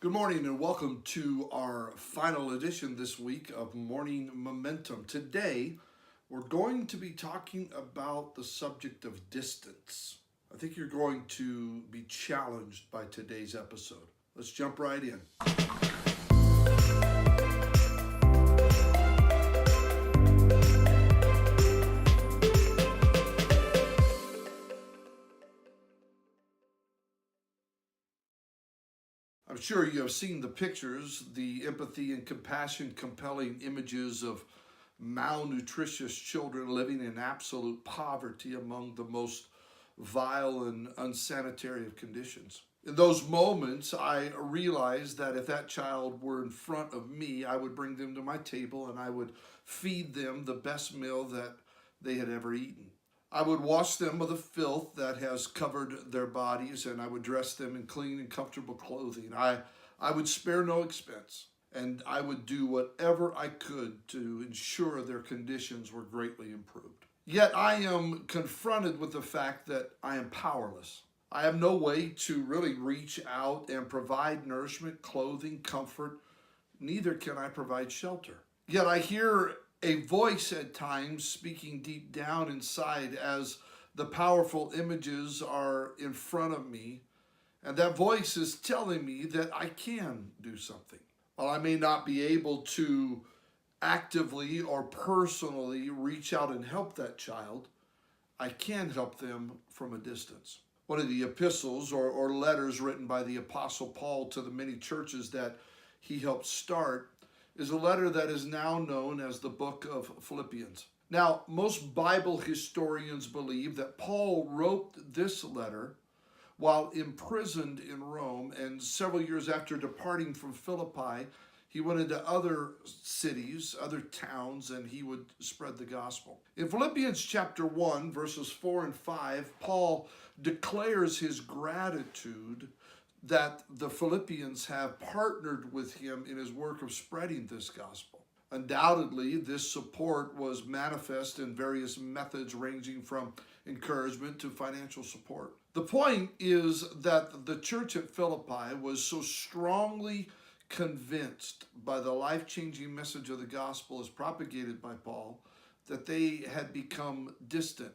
Good morning and welcome to our final edition this week of Morning Momentum. Today, we're going to be talking about the subject of distance. I think you're going to be challenged by today's episode. Let's jump right in. I'm sure you have seen the pictures, the empathy and compassion compelling images of malnutritious children living in absolute poverty among the most vile and unsanitary of conditions. In those moments, I realized that if that child were in front of me, I would bring them to my table and I would feed them the best meal that they had ever eaten. I would wash them of the filth that has covered their bodies, and I would dress them in clean and comfortable clothing. I would spare no expense, and I would do whatever I could to ensure their conditions were greatly improved. Yet I am confronted with the fact that I am powerless. I have no way to really reach out and provide nourishment, clothing, comfort. Neither can I provide shelter. Yet I hear a voice at times speaking deep down inside as the powerful images are in front of me, and that voice is telling me that I can do something. While I may not be able to actively or personally reach out and help that child, I can help them from a distance. One of the epistles or letters written by the Apostle Paul to the many churches that he helped start is a letter that is now known as the book of Philippians. Now, most Bible historians believe that Paul wrote this letter while imprisoned in Rome, and several years after departing from Philippi, he went into other cities, other towns, and he would spread the gospel. In Philippians chapter 1, verses 4 and 5, Paul declares his gratitude that the Philippians have partnered with him in his work of spreading this gospel. Undoubtedly, this support was manifest in various methods ranging from encouragement to financial support. The point is that the church at Philippi was so strongly convinced by the life-changing message of the gospel as propagated by Paul that they had become distant.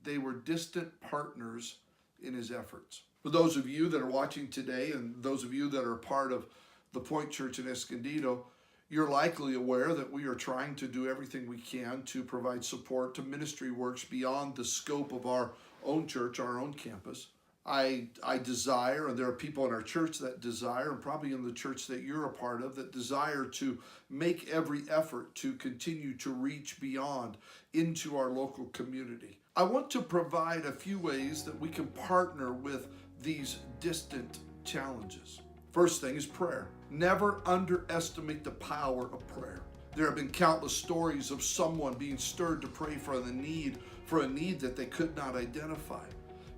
They were distant partners in his efforts. For those of you that are watching today and those of you that are part of the Point Church in Escondido, you're likely aware that we are trying to do everything we can to provide support to ministry works beyond the scope of our own church, our own campus. I desire, and there are people in our church that desire, and probably in the church that you're a part of, that desire to make every effort to continue to reach beyond into our local community. I want to provide a few ways that we can partner with these distant challenges. First thing is prayer. Never underestimate the power of prayer. There have been countless stories of someone being stirred to pray for a need that they could not identify.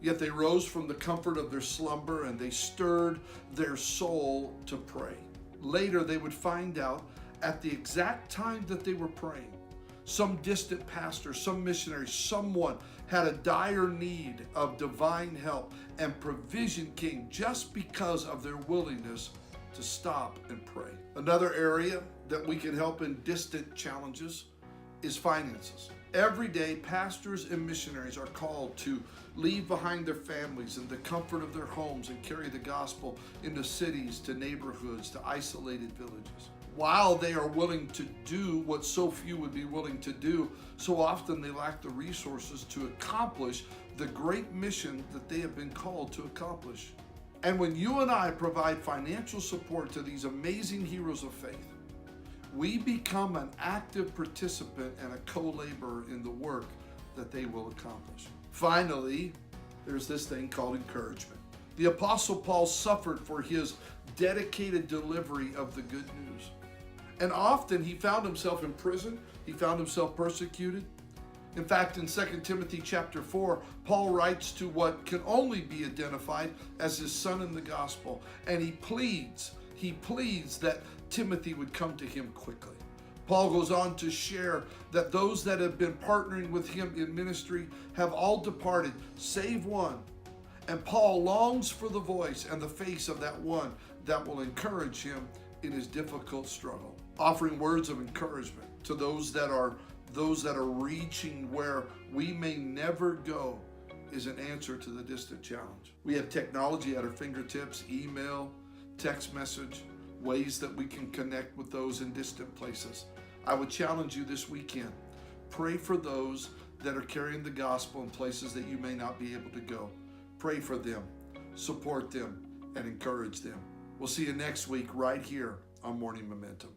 Yet they rose from the comfort of their slumber and they stirred their soul to pray. Later they would find out at the exact time that they were praying, some distant pastor, some missionary, someone had a dire need of divine help, and provision came just because of their willingness to stop and pray. Another area that we can help in distant challenges is finances. Every day, pastors and missionaries are called to leave behind their families and the comfort of their homes and carry the gospel into cities, to neighborhoods, to isolated villages. While they are willing to do what so few would be willing to do, so often they lack the resources to accomplish the great mission that they have been called to accomplish. And when you and I provide financial support to these amazing heroes of faith, we become an active participant and a co-laborer in the work that they will accomplish. Finally, there's this thing called encouragement. The Apostle Paul suffered for his dedicated delivery of the good news. And often he found himself in prison, he found himself persecuted. In fact, in 2 Timothy chapter 4, Paul writes to what can only be identified as his son in the gospel, and he pleads that Timothy would come to him quickly. Paul goes on to share that those that have been partnering with him in ministry have all departed, save one. And Paul longs for the voice and the face of that one that will encourage him in his difficult struggle. Offering words of encouragement to those that are reaching where we may never go is an answer to the distant challenge. We have technology at our fingertips, email, text message, ways that we can connect with those in distant places. I would challenge you this weekend. Pray for those that are carrying the gospel in places that you may not be able to go. Pray for them, support them, and encourage them. We'll see you next week right here on Morning Momentum.